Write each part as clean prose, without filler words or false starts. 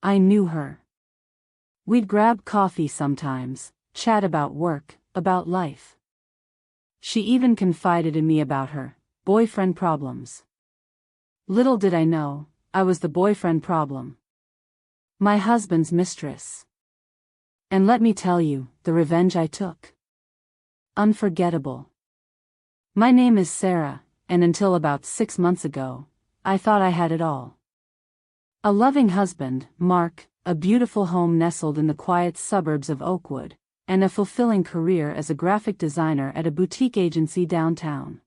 I knew her. We'd grab coffee sometimes, chat about work, about life. She even confided in me about her boyfriend problems. Little did I know, I was the boyfriend problem. My husband's mistress. And let me tell you, the revenge I took. Unforgettable. My name is Sarah, and until about 6 months ago, I thought I had it all. A loving husband, Mark, a beautiful home nestled in the quiet suburbs of Oakwood, and a fulfilling career as a graphic designer at a boutique agency downtown.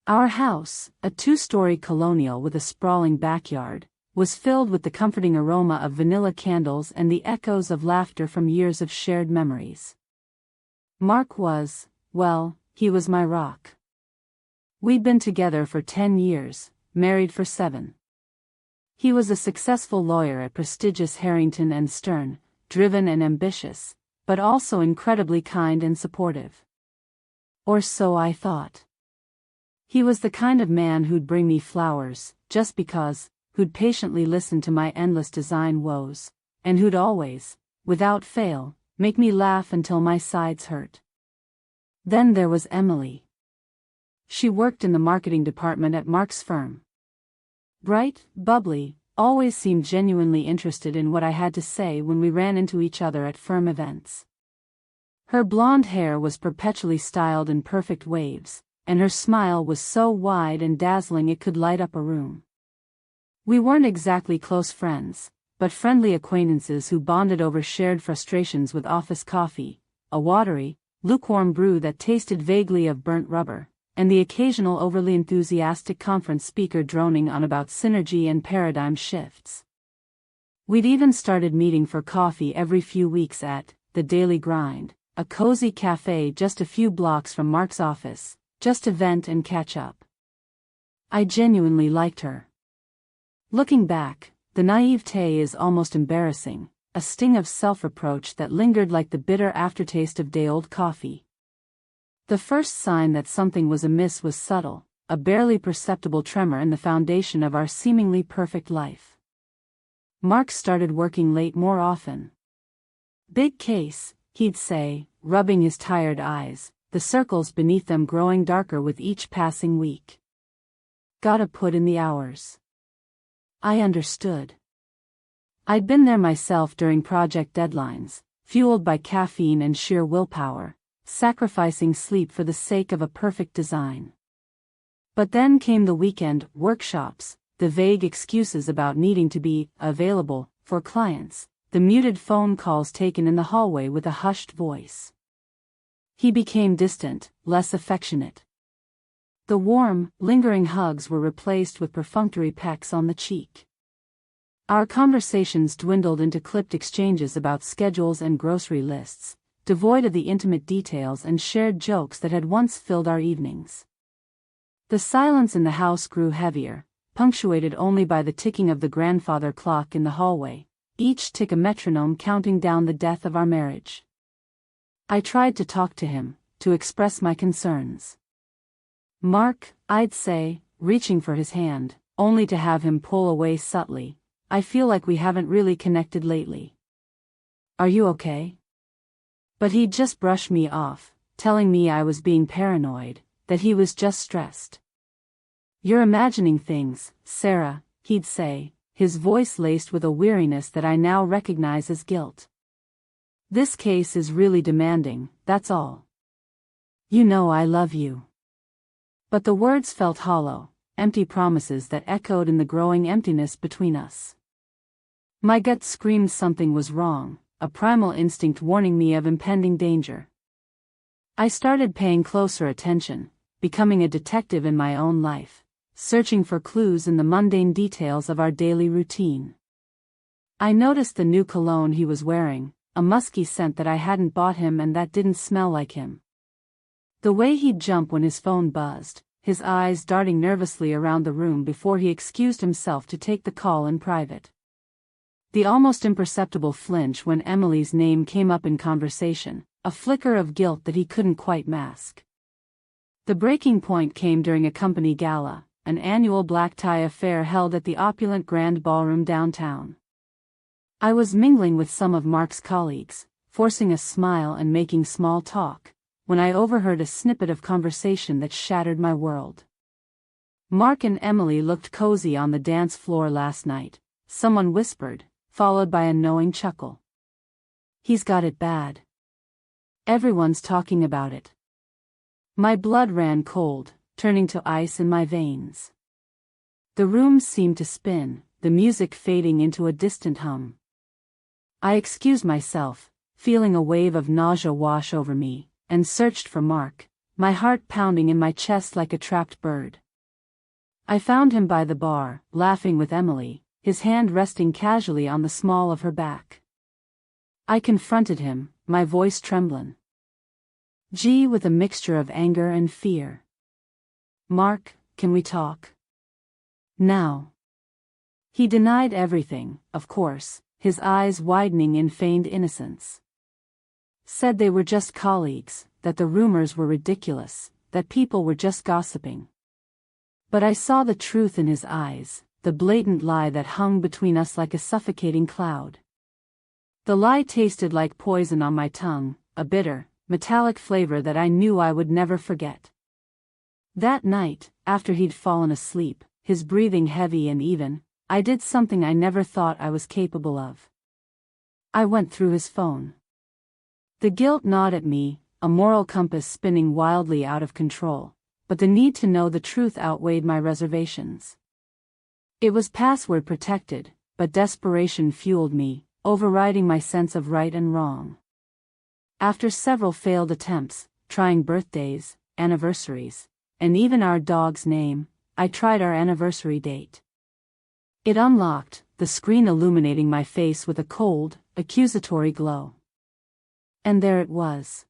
Our house, a 2-story colonial with a sprawling backyard, was filled with the comforting aroma of vanilla candles and the echoes of laughter from years of shared memories. Mark was, well, he was my rock. We'd been together for 10 years, married for 7. He was a successful lawyer at prestigious Harrington and Stern, driven and ambitious, but also incredibly kind and supportive. Or so I thought. He was the kind of man who'd bring me flowers, just because, who'd patiently listen to my endless design woes, and who'd always, without fail, make me laugh until my sides hurt. Then there was Emily. She worked in the marketing department at Mark's firm. Bright, bubbly, always seemed genuinely interested in what I had to say when we ran into each other at firm events. Her blonde hair was perpetually styled in perfect waves, and her smile was so wide and dazzling it could light up a room. We weren't exactly close friends, but friendly acquaintances who bonded over shared frustrations with office coffee, a watery, lukewarm brew that tasted vaguely of burnt rubber, and the occasional overly enthusiastic conference speaker droning on about synergy and paradigm shifts. We'd even started meeting for coffee every few weeks at The Daily Grind, a cozy cafe just a few blocks from Mark's office, just to vent and catch up. I genuinely liked her. Looking back, the naivete is almost embarrassing, a sting of self-reproach that lingered like the bitter aftertaste of day-old coffee. The first sign that something was amiss was subtle, a barely perceptible tremor in the foundation of our seemingly perfect life. Mark started working late more often. Big case, he'd say, rubbing his tired eyes, the circles beneath them growing darker with each passing week. Gotta put in the hours. I understood. I'd been there myself during project deadlines, fueled by caffeine and sheer willpower, sacrificing sleep for the sake of a perfect design. But then came the weekend workshops, the vague excuses about needing to be available for clients, the muted phone calls taken in the hallway with a hushed voice. He became distant, less affectionate. The warm, lingering hugs were replaced with perfunctory pecks on the cheek. Our conversations dwindled into clipped exchanges about schedules and grocery lists, devoid of the intimate details and shared jokes that had once filled our evenings. The silence in the house grew heavier, punctuated only by the ticking of the grandfather clock in the hallway, each tick a metronome counting down the death of our marriage. I tried to talk to him, to express my concerns. Mark, I'd say, reaching for his hand, only to have him pull away subtly, I feel like we haven't really connected lately. Are you okay? But he'd just brush me off, telling me I was being paranoid, that he was just stressed. You're imagining things, Sarah, he'd say, his voice laced with a weariness that I now recognize as guilt. This case is really demanding, that's all. You know I love you. But the words felt hollow, empty promises that echoed in the growing emptiness between us. My gut screamed something was wrong, a primal instinct warning me of impending danger. I started paying closer attention, becoming a detective in my own life, searching for clues in the mundane details of our daily routine. I noticed the new cologne he was wearing, a musky scent that I hadn't bought him and that didn't smell like him. The way he'd jump when his phone buzzed, his eyes darting nervously around the room before he excused himself to take the call in private. The almost imperceptible flinch when Emily's name came up in conversation, a flicker of guilt that he couldn't quite mask. The breaking point came during a company gala, an annual black tie affair held at the opulent Grand Ballroom downtown. I was mingling with some of Mark's colleagues, forcing a smile and making small talk, when I overheard a snippet of conversation that shattered my world. "Mark and Emily looked cozy on the dance floor last night," someone whispered, followed by a knowing chuckle. "He's got it bad. Everyone's talking about it." My blood ran cold, turning to ice in my veins. The room seemed to spin, the music fading into a distant hum. I excused myself, feeling a wave of nausea wash over me, and searched for Mark, my heart pounding in my chest like a trapped bird. I found him by the bar, laughing with Emily, his hand resting casually on the small of her back. I confronted him, my voice trembling. With a mixture of anger and fear. "Mark, can we talk? Now?" He denied everything, of course, his eyes widening in feigned innocence. Said they were just colleagues, that the rumors were ridiculous, that people were just gossiping. But I saw the truth in his eyes, the blatant lie that hung between us like a suffocating cloud. The lie tasted like poison on my tongue, a bitter, metallic flavor that I knew I would never forget. That night, after he'd fallen asleep, his breathing heavy and even, I did something I never thought I was capable of. I went through his phone. The guilt gnawed at me, a moral compass spinning wildly out of control, but the need to know the truth outweighed my reservations. It was password protected, but desperation fueled me, overriding my sense of right and wrong. After several failed attempts, trying birthdays, anniversaries, and even our dog's name, I tried our anniversary date. It unlocked, the screen illuminating my face with a cold, accusatory glow. And there it was.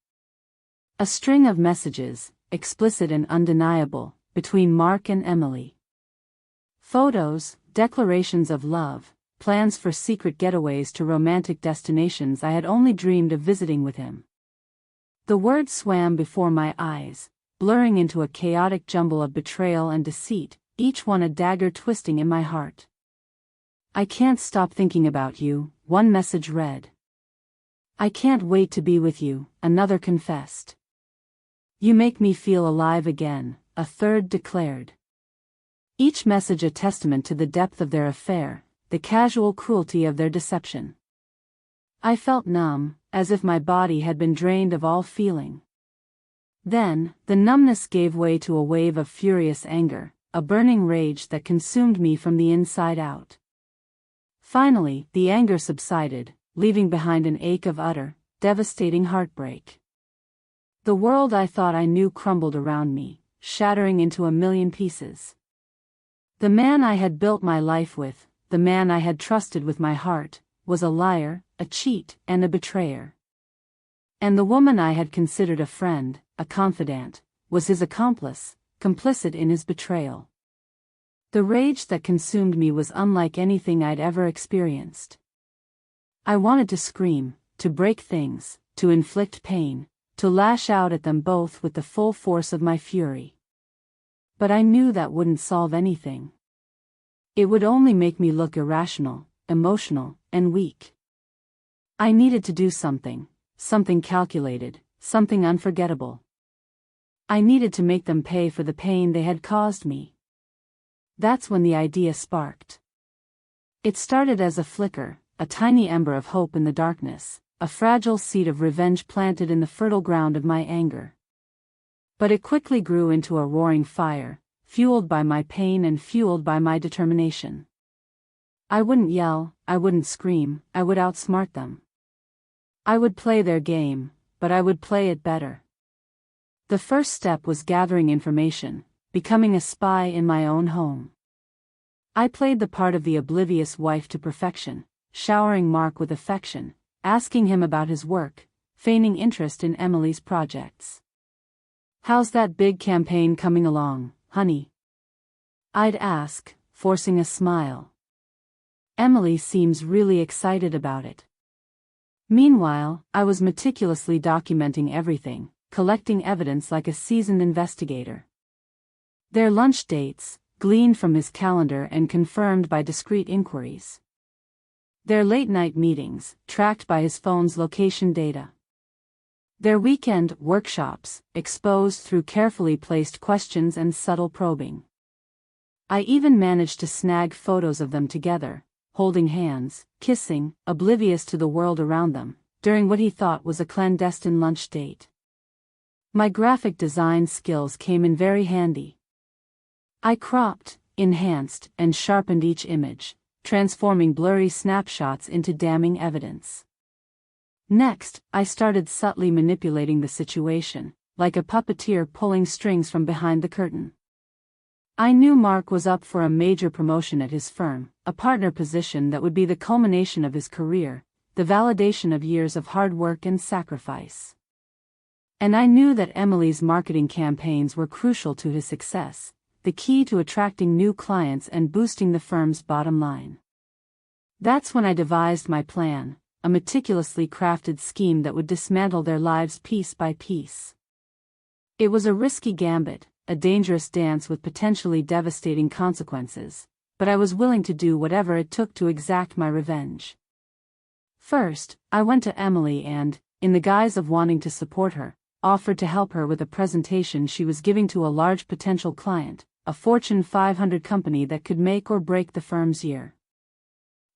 A string of messages, explicit and undeniable, between Mark and Emily. Photos, declarations of love, plans for secret getaways to romantic destinations I had only dreamed of visiting with him. The words swam before my eyes, blurring into a chaotic jumble of betrayal and deceit, each one a dagger twisting in my heart. "I can't stop thinking about you," one message read. "I can't wait to be with you," another confessed. "You make me feel alive again," a third declared. Each message a testament to the depth of their affair, the casual cruelty of their deception. I felt numb, as if my body had been drained of all feeling. Then, the numbness gave way to a wave of furious anger, a burning rage that consumed me from the inside out. Finally, the anger subsided, leaving behind an ache of utter, devastating heartbreak. The world I thought I knew crumbled around me, shattering into a million pieces. The man I had built my life with, the man I had trusted with my heart, was a liar, a cheat, and a betrayer. And the woman I had considered a friend, a confidant, was his accomplice, complicit in his betrayal. The rage that consumed me was unlike anything I'd ever experienced. I wanted to scream, to break things, to inflict pain, to lash out at them both with the full force of my fury. But I knew that wouldn't solve anything. It would only make me look irrational, emotional, and weak. I needed to do something, something calculated, something unforgettable. I needed to make them pay for the pain they had caused me. That's when the idea sparked. It started as a flicker, a tiny ember of hope in the darkness, a fragile seed of revenge planted in the fertile ground of my anger. But it quickly grew into a roaring fire, fueled by my pain and fueled by my determination. I wouldn't yell, I wouldn't scream, I would outsmart them. I would play their game, but I would play it better. The first step was gathering information, becoming a spy in my own home. I played the part of the oblivious wife to perfection, showering Mark with affection, asking him about his work, feigning interest in Emily's projects. "How's that big campaign coming along, honey?" I'd ask, forcing a smile. "Emily seems really excited about it." Meanwhile, I was meticulously documenting everything, collecting evidence like a seasoned investigator. Their lunch dates, gleaned from his calendar and confirmed by discreet inquiries. Their late-night meetings, tracked by his phone's location data. Their weekend workshops, exposed through carefully placed questions and subtle probing. I even managed to snag photos of them together, holding hands, kissing, oblivious to the world around them, during what he thought was a clandestine lunch date. My graphic design skills came in very handy. I cropped, enhanced, and sharpened each image, transforming blurry snapshots into damning evidence. Next, I started subtly manipulating the situation, like a puppeteer pulling strings from behind the curtain. I knew Mark was up for a major promotion at his firm, a partner position that would be the culmination of his career, the validation of years of hard work and sacrifice. And I knew that Emily's marketing campaigns were crucial to his success, the key to attracting new clients and boosting the firm's bottom line. That's when I devised my plan, a meticulously crafted scheme that would dismantle their lives piece by piece. It was a risky gambit, a dangerous dance with potentially devastating consequences, but I was willing to do whatever it took to exact my revenge. First, I went to Emily and, in the guise of wanting to support her, offered to help her with a presentation she was giving to a large potential client, a Fortune 500 company that could make or break the firm's year.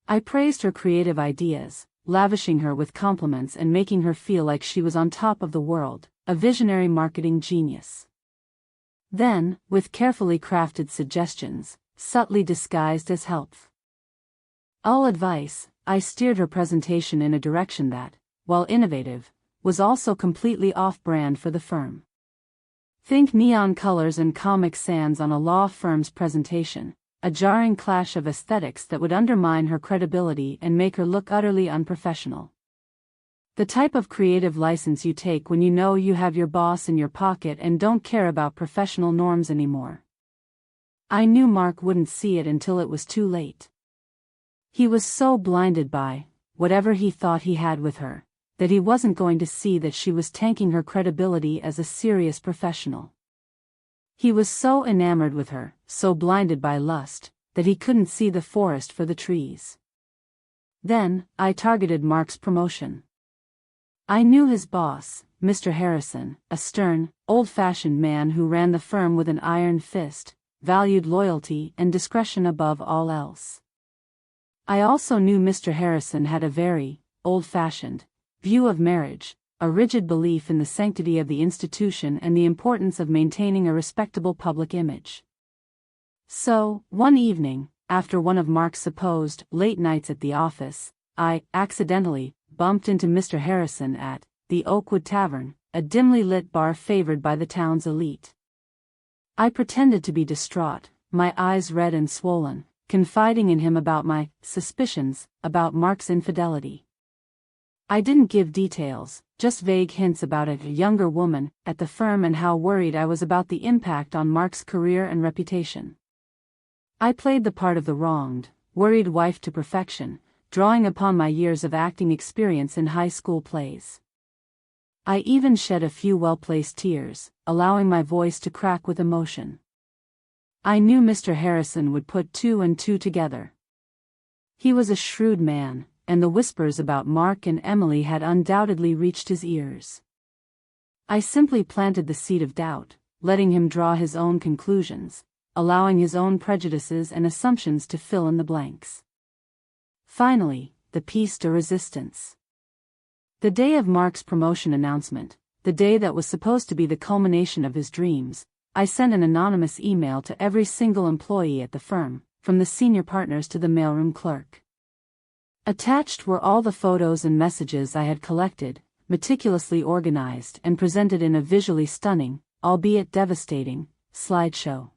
I praised her creative ideas, lavishing her with compliments and making her feel like she was on top of the world, a visionary marketing genius. Then, with carefully crafted suggestions, subtly disguised as help. All advice, I steered her presentation in a direction that, while innovative, was also completely off-brand for the firm. Think neon colors and Comic Sans on a law firm's presentation, a jarring clash of aesthetics that would undermine her credibility and make her look utterly unprofessional. The type of creative license you take when you know you have your boss in your pocket and don't care about professional norms anymore. I knew Mark wouldn't see it until it was too late. He was so blinded by whatever he thought he had with her, that he wasn't going to see that she was tanking her credibility as a serious professional. He was so enamored with her, so blinded by lust, that he couldn't see the forest for the trees. Then, I targeted Mark's promotion. I knew his boss, Mr. Harrison, a stern, old-fashioned man who ran the firm with an iron fist, valued loyalty and discretion above all else. I also knew Mr. Harrison had a very old-fashioned view of marriage, a rigid belief in the sanctity of the institution and the importance of maintaining a respectable public image. So, one evening, after one of Mark's supposed late nights at the office, I accidentally bumped into Mr. Harrison at the Oakwood Tavern, a dimly lit bar favored by the town's elite. I pretended to be distraught, my eyes red and swollen, confiding in him about my suspicions about Mark's infidelity. I didn't give details, just vague hints about a younger woman at the firm and how worried I was about the impact on Mark's career and reputation. I played the part of the wronged, worried wife to perfection, drawing upon my years of acting experience in high school plays. I even shed a few well-placed tears, allowing my voice to crack with emotion. I knew Mr. Harrison would put two and two together. He was a shrewd man, and the whispers about Mark and Emily had undoubtedly reached his ears. I simply planted the seed of doubt, letting him draw his own conclusions, allowing his own prejudices and assumptions to fill in the blanks. Finally, the piece de resistance. The day of Mark's promotion announcement, the day that was supposed to be the culmination of his dreams, I sent an anonymous email to every single employee at the firm, from the senior partners to the mailroom clerk. Attached were all the photos and messages I had collected, meticulously organized and presented in a visually stunning, albeit devastating, slideshow.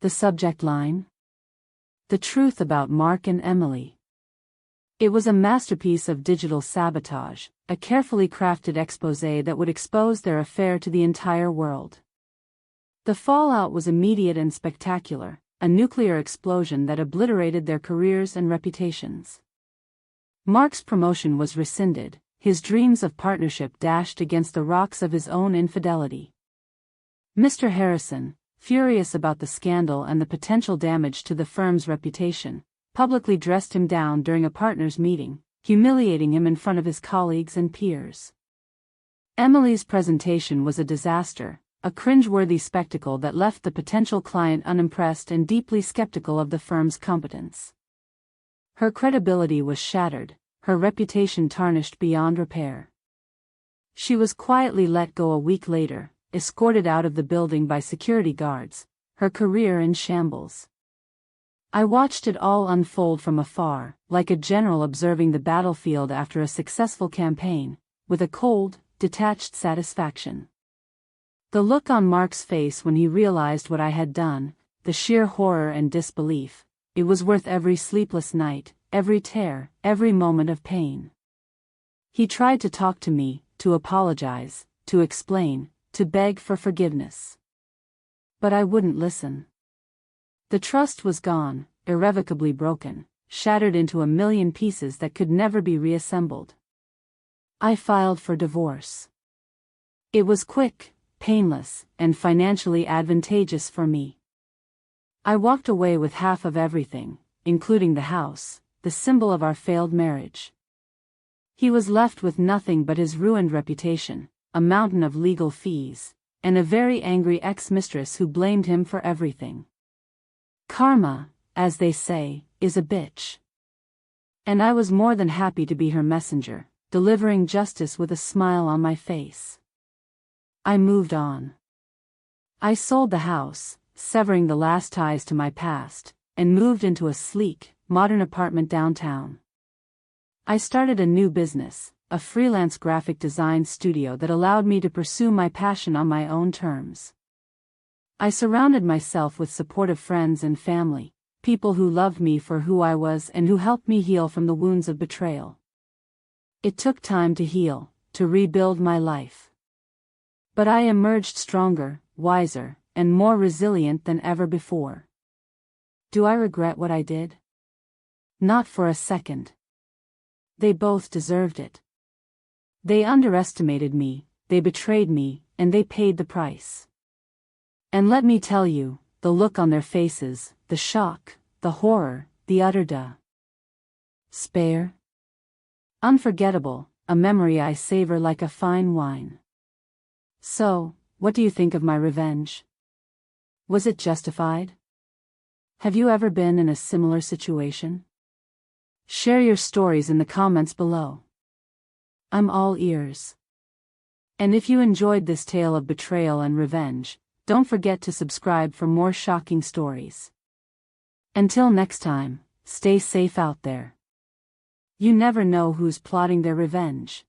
The subject line? The truth about Mark and Emily. It was a masterpiece of digital sabotage, a carefully crafted exposé that would expose their affair to the entire world. The fallout was immediate and spectacular, a nuclear explosion that obliterated their careers and reputations. Mark's promotion was rescinded, his dreams of partnership dashed against the rocks of his own infidelity. Mr. Harrison, furious about the scandal and the potential damage to the firm's reputation, publicly dressed him down during a partners' meeting, humiliating him in front of his colleagues and peers. Emily's presentation was a disaster, a cringeworthy spectacle that left the potential client unimpressed and deeply skeptical of the firm's competence. Her credibility was shattered, her reputation tarnished beyond repair. She was quietly let go a week later, escorted out of the building by security guards, her career in shambles. I watched it all unfold from afar, like a general observing the battlefield after a successful campaign, with a cold, detached satisfaction. The look on Mark's face when he realized what I had done, the sheer horror and disbelief, it was worth every sleepless night, every tear, every moment of pain. He tried to talk to me, to apologize, to explain, to beg for forgiveness. But I wouldn't listen. The trust was gone, irrevocably broken, shattered into a million pieces that could never be reassembled. I filed for divorce. It was quick, painless, and financially advantageous for me. I walked away with half of everything, including the house, the symbol of our failed marriage. He was left with nothing but his ruined reputation, a mountain of legal fees, and a very angry ex-mistress who blamed him for everything. Karma, as they say, is a bitch. And I was more than happy to be her messenger, delivering justice with a smile on my face. I moved on. I sold the house, severing the last ties to my past, and moved into a sleek, modern apartment downtown. I started a new business, a freelance graphic design studio that allowed me to pursue my passion on my own terms. I surrounded myself with supportive friends and family, people who loved me for who I was and who helped me heal from the wounds of betrayal. It took time to heal, to rebuild my life. But I emerged stronger, wiser, and more resilient than ever before. Do I regret what I did? Not for a second. They both deserved it. They underestimated me, they betrayed me, and they paid the price. And let me tell you, the look on their faces, the shock, the horror, the utter despair. Unforgettable, a memory I savor like a fine wine. So, what do you think of my revenge? Was it justified? Have you ever been in a similar situation? Share your stories in the comments below. I'm all ears. And if you enjoyed this tale of betrayal and revenge, don't forget to subscribe for more shocking stories. Until next time, stay safe out there. You never know who's plotting their revenge.